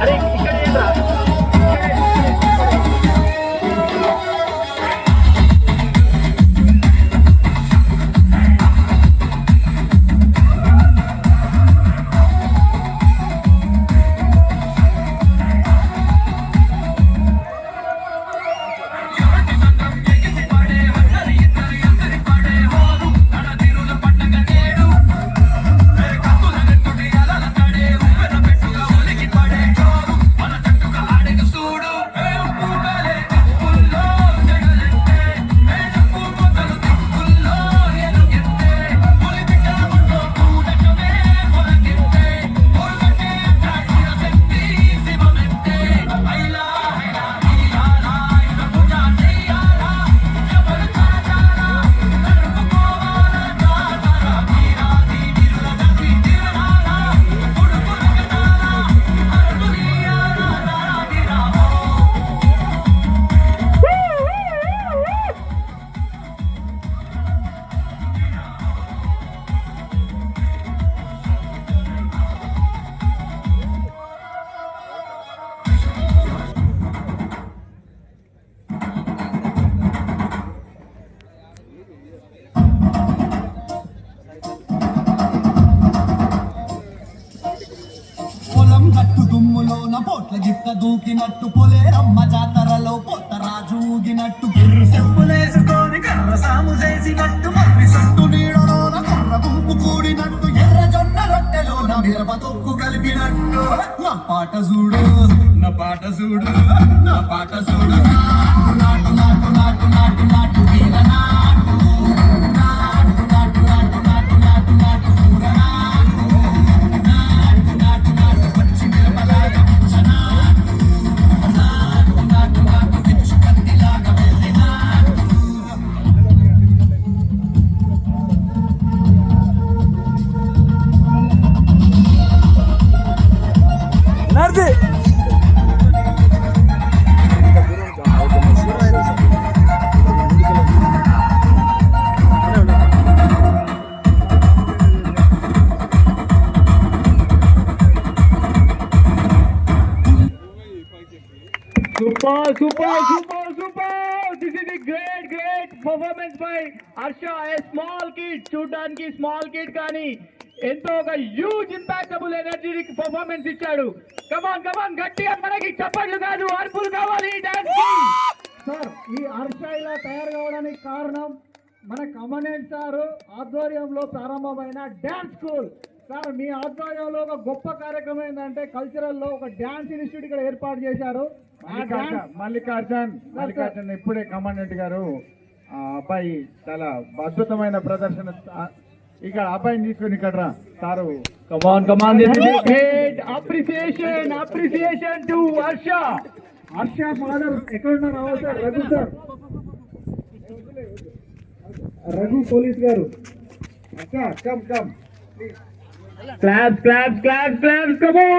అరే ఇక్కడ ఏంట్రా? గట్టు దుమ్ములోన పోట్ల గిట్ట దూకినట్టు పొలేరమ్మ జాతరలో పోతరాజు ఊగినట్టు గిర్రు చెప్పులేసుకొని కర్ర సాము చేసినట్టు మర్రి సట్టు నీడలోన కర్ర గుంపు కూడినట్టు ఎర్ర జొన్న రొట్టెలోన మిరప తొక్కు కలిపినట్టు నా పాట చూడు నా పాట చూడు నా పాట చూడు నాటు నాటు నాటు నాటు నాటు వీర నాటు నాటు నాటు నాటు నాటు నాటు నాటు పూర Super! This is a great performance by Harsha, a small kid. చూడడానికి స్మాల్ కిడ్ కానీ ఎంతో ఒక హ్యూజ్ ఇంపాక్టబుల్ ఎనర్జెటిక్ పర్ఫార్మెన్స్ ఇచ్చాడు. కమాన్ గట్టిగా మనకి చప్పట్లు కాదు అరుపులు కావాలి డాన్స్ కి. సార్ ఈ హర్ష ఇలా తయారు కావడానికి కారణం మన కమనెంట్ సార్ ఆధ్వర్యంలో ప్రారంభమైన డ్యాన్స్ స్కూల్. సార్ మీ ఆధ్వర్యంలో ఒక గొప్ప కార్యక్రమం ఏంటంటే కల్చరల్ లో ఒక డ్యాన్స్ ఇన్స్టిట్యూట్ ఇక్కడ ఏర్పాటు చేశారు. మల్లికార్జున్ ఇప్పుడే కమాండెంట్ గారు అబ్బాయి చాలా అద్భుతమైన ప్రదర్శన ఇక్కడ అబ్బాయిని తీసుకుని ఇక్కడ రా sir. Come on this is great appreciation to Harsha father ఎక్కడున్నారు? Sir Raghu sir, Raghu police గారు. కమ్ క్లాప్స్ కమాన్.